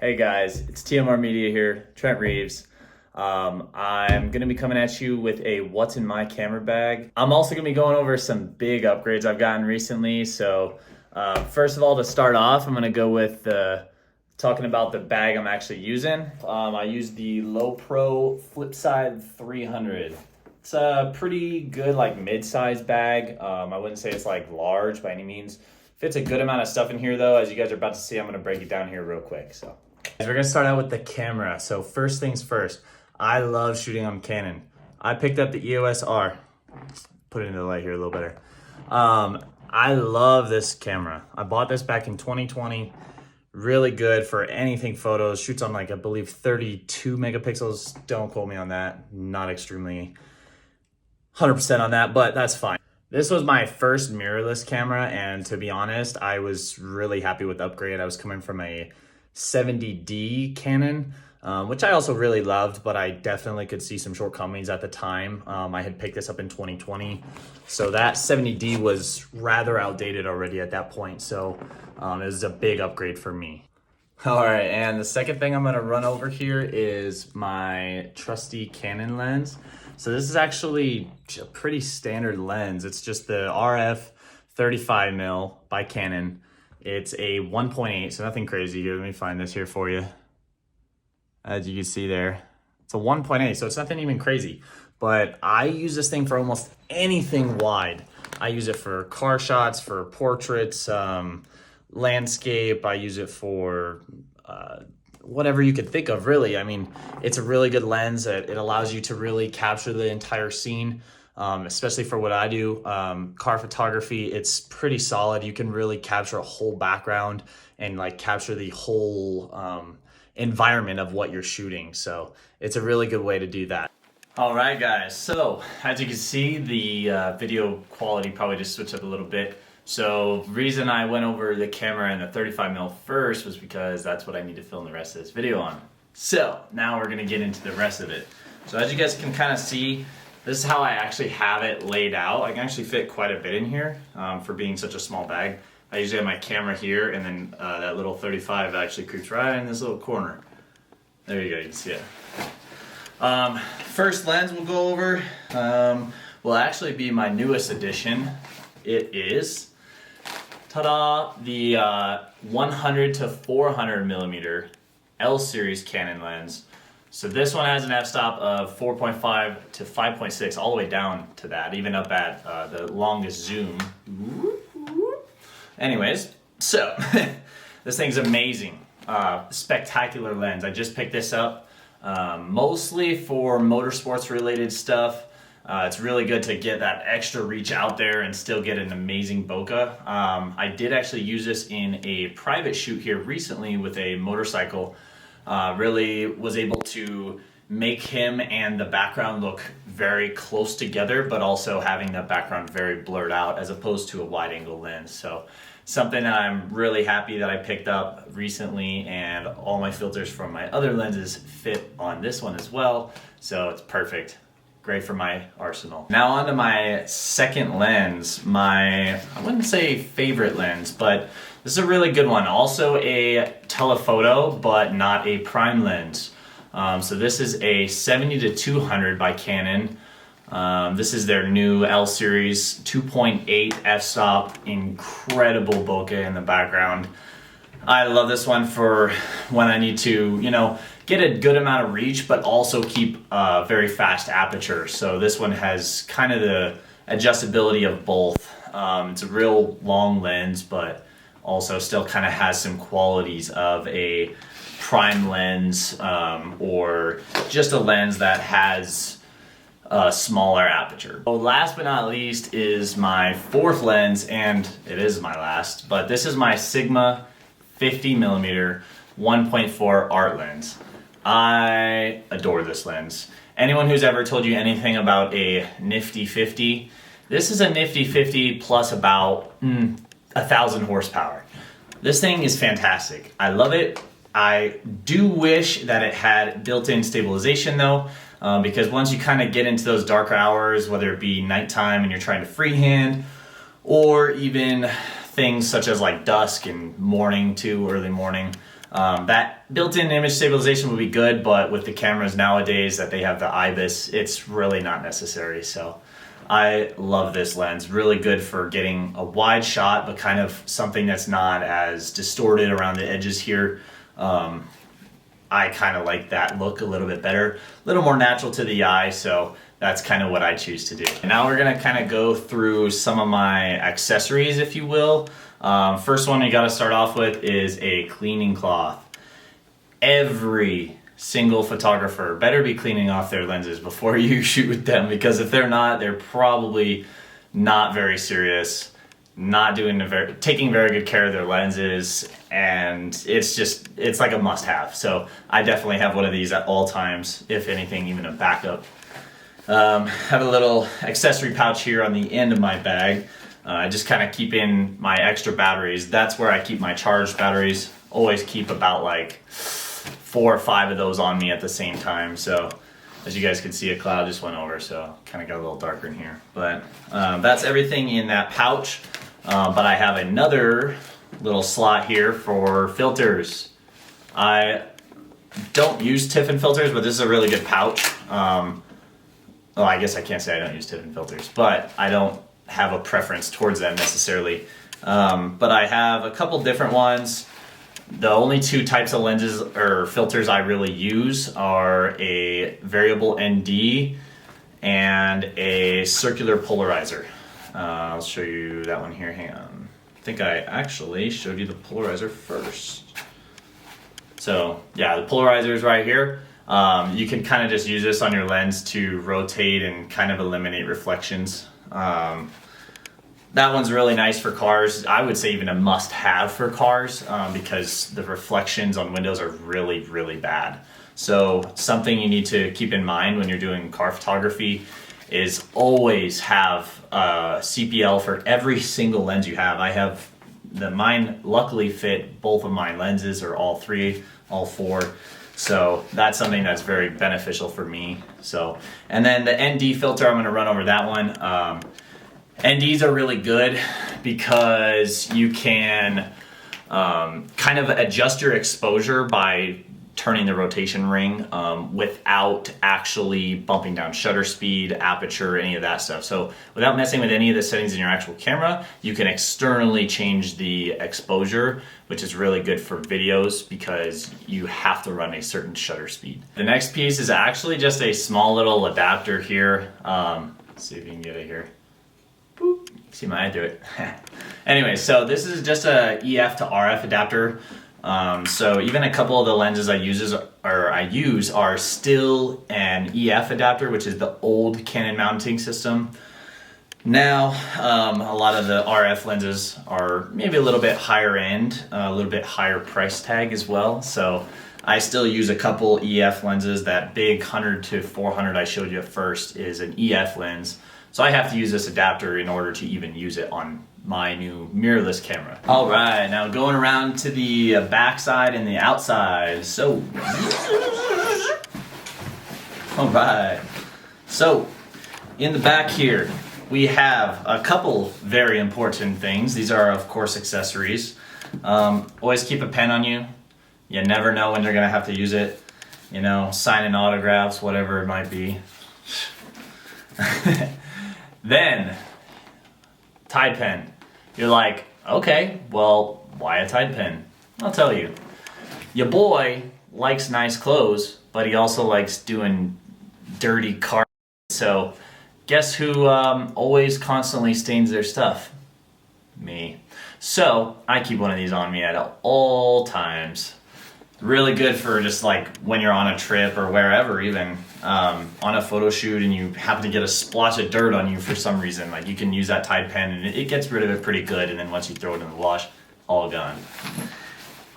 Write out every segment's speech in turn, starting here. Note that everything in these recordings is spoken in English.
Hey guys, it's TMR Media here, Trent Reeves. I'm gonna be coming at you with a what's in my camera bag. I'm also gonna be going over some big upgrades I've gotten recently. So first of all, to start off, I'm gonna go with talking about the bag I'm actually using. I use the Low Pro Flipside 300. It's a pretty good like mid-size bag. I wouldn't say it's like large by any means. Fits a good amount of stuff in here though. As you guys are about to see, I'm gonna break it down here real quick. So we're gonna start out with the camera. So first things first, I love shooting on Canon. I picked up the EOS R. Put it into the light here a little better. I love this camera. I bought this back in 2020. Really good for anything photos. Shoots on like, I believe 32 megapixels. Don't quote me on that. Not extremely 100% on that, but that's fine. This was my first mirrorless camera, and to be honest, I was really happy with the upgrade. I was coming from a 70D Canon, which I also really loved, but I definitely could see some shortcomings at the time. I had picked this up in 2020, so that 70D was rather outdated already at that point, so it was a big upgrade for me. All right, and the second thing I'm gonna run over here is my trusty Canon lens. So this is actually a pretty standard lens. It's just the RF 35mm by Canon. It's a 1.8, so nothing crazy here. Let me find this here for you. As you can see there, it's a 1.8, so it's nothing even crazy. But I use this thing for almost anything wide. I use it for car shots, for portraits, landscape. I use it for whatever you could think of, really. I mean, it's a really good lens. It allows you to really capture the entire scene, especially for what I do, car photography. It's pretty solid. You can really capture a whole background and like capture the whole environment of what you're shooting. So it's a really good way to do that. All right, guys. So as you can see, the video quality probably just switched up a little bit. So the reason I went over the camera and the 35mm first was because that's what I need to film the rest of this video on. So now we're gonna get into the rest of it. So as you guys can kind of see, this is how I actually have it laid out. I can actually fit quite a bit in here for being such a small bag. I usually have my camera here, and then that little 35 actually creeps right in this little corner. There you go, you can see it. First lens we'll go over will actually be my newest addition. It is, ta-da, the 100 to 400 millimeter L series Canon lens. So this one has an f-stop of 4.5 to 5.6, all the way down to that, even up at the longest zoom. Anyways, so this thing's amazing. Spectacular lens. I just picked this up mostly for motorsports related stuff. It's really good to get that extra reach out there and still get an amazing bokeh. I did actually use this in a private shoot here recently with a motorcycle. Really was able to make him and the background look very close together, but also having the background very blurred out as opposed to a wide angle lens. So something that I'm really happy that I picked up recently, and all my filters from my other lenses fit on this one as well. So it's perfect. Great for my arsenal. Now on to my second lens, I wouldn't say favorite lens, but this is a really good one. Also a telephoto, but not a prime lens. So this is a 70 to 200 by Canon. This is their new L series 2.8 f-stop, incredible bokeh in the background. I love this one for when I need to, get a good amount of reach, but also keep a very fast aperture. So this one has kind of the adjustability of both. It's a real long lens, but also still kind of has some qualities of a prime lens or just a lens that has a smaller aperture. So last but not least is my fourth lens, and it is my last, but this is my Sigma 50mm 1.4 art lens. I adore this lens. Anyone who's ever told you anything about a nifty 50, this is a nifty 50 plus about 1,000 horsepower. This thing is fantastic. I love it. I do wish that it had built-in stabilization though, because once you kind of get into those darker hours, whether it be nighttime and you're trying to freehand, or even things such as like dusk and morning too, early morning, That built-in image stabilization would be good, but with the cameras nowadays that they have the IBIS, it's really not necessary. So I love this lens. Really good for getting a wide shot, but kind of something that's not as distorted around the edges here. I kind of like that look a little bit better, a little more natural to the eye, so that's kind of what I choose to do. And now we're gonna kind of go through some of my accessories, if you will. First one you gotta start off with is a cleaning cloth. Every single photographer better be cleaning off their lenses before you shoot with them, because if they're not, they're probably not very serious, not taking very good care of their lenses, and it's like a must-have. So I definitely have one of these at all times, if anything, even a backup. Have a little accessory pouch here on the end of my bag. I just kind of keep in my extra batteries. That's where I keep my charged batteries. Always keep about like 4 or 5 of those on me at the same time. So as you guys can see, a cloud just went over, so kind of got a little darker in here. But that's everything in that pouch. But I have another little slot here for filters. I don't use Tiffin filters, but this is a really good pouch. Well, I guess I can't say I don't use Tiffin filters, but I don't have a preference towards them necessarily. But I have a couple different ones. The only 2 types of lenses or filters I really use are a variable ND and a circular polarizer. I'll show you that one here. Hang on. I think I actually showed you the polarizer first. So yeah, the polarizer is right here. You can kind of just use this on your lens to rotate and kind of eliminate reflections. That one's really nice for cars. I would say even a must-have for cars, because the reflections on windows are really, really bad. So something you need to keep in mind when you're doing car photography is always have a CPL for every single lens you have. I have mine luckily fit both of my lenses, or all 3, all 4. So that's something that's very beneficial for me. So, and then the ND filter, I'm gonna run over that one. NDs are really good because you can kind of adjust your exposure by turning the rotation ring without actually bumping down shutter speed, aperture, any of that stuff. So without messing with any of the settings in your actual camera, you can externally change the exposure, which is really good for videos because you have to run a certain shutter speed. The next piece is actually just a small little adapter here. Let's see if you can get it here. Boop. See my eye through it. Anyway, so this is just a EF to RF adapter. So even a couple of the lenses I use are still an EF adapter, which is the old Canon mounting system. Now, a lot of the RF lenses are maybe a little bit higher end, a little bit higher price tag as well. So I still use a couple EF lenses. That big 100 to 400 I showed you at first is an EF lens. So I have to use this adapter in order to even use it on my new mirrorless camera. All right, now going around to the back side and the outside. So, all right. So, in the back here, we have a couple very important things. These are, of course, accessories. Always keep a pen on you. You never know when you're gonna have to use it. You know, signing autographs, whatever it might be. Then, Tide pen. You're like, okay, well, why a Tide pen? I'll tell you. Your boy likes nice clothes, but he also likes doing dirty car. So, guess who always constantly stains their stuff? Me. So, I keep one of these on me at all times. Really good for just like when you're on a trip or wherever, even on a photo shoot and you happen to get a splotch of dirt on you for some reason. Like you can use that Tide pen and it gets rid of it pretty good, and then once you throw it in the wash, all gone.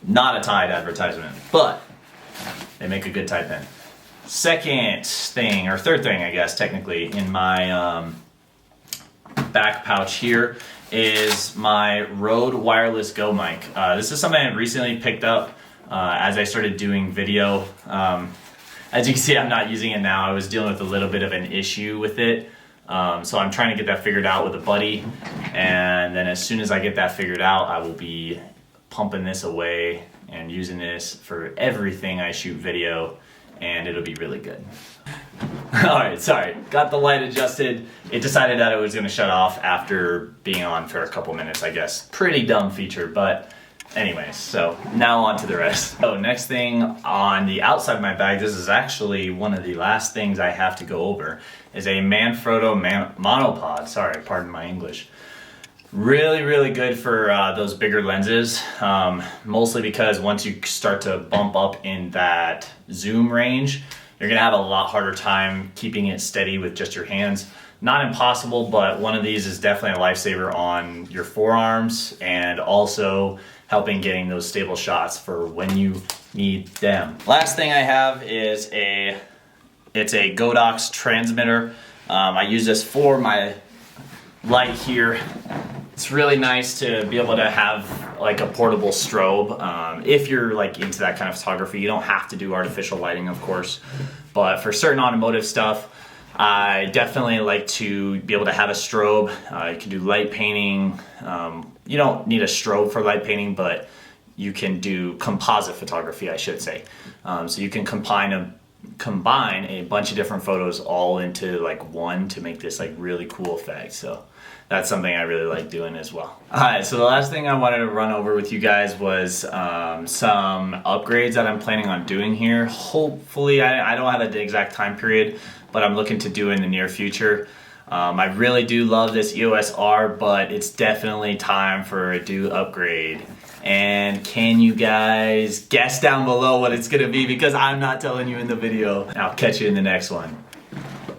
Not a Tide advertisement, but they make a good Tide pen. Second thing, or third thing I guess technically, in my back pouch here is my Rode Wireless Go mic. This is something I recently picked up as I started doing video. As you can see, I'm not using it now. I was dealing with a little bit of an issue with it. So I'm trying to get that figured out with a buddy. And then as soon as I get that figured out, I will be pumping this away and using this for everything I shoot video, and it'll be really good. All right, sorry, got the light adjusted. It decided that it was gonna shut off after being on for a couple minutes, I guess. Pretty dumb feature, but anyways, so now on to the rest. So next thing on the outside of my bag, this is actually one of the last things I have to go over, is a Manfrotto monopod. Sorry, pardon my English. Really, really good for those bigger lenses, mostly because once you start to bump up in that zoom range, you're gonna have a lot harder time keeping it steady with just your hands. Not impossible, but one of these is definitely a lifesaver on your forearms and also helping getting those stable shots for when you need them. Last thing I have is it's a Godox transmitter. I use this for my light here. It's really nice to be able to have like a portable strobe. If you're like into that kind of photography, you don't have to do artificial lighting, of course, but for certain automotive stuff, I definitely like to be able to have a strobe. You can do light painting. You don't need a strobe for light painting, but you can do composite photography, I should say. So you can combine a bunch of different photos all into like one to make this like really cool effect. So that's something I really like doing as well. All right, so the last thing I wanted to run over with you guys was some upgrades that I'm planning on doing here. Hopefully, I don't have an exact time period, but I'm looking to do in the near future. I really do love this EOS R, but it's definitely time for a do upgrade. And can you guys guess down below what it's gonna be, because I'm not telling you in the video. I'll catch you in the next one.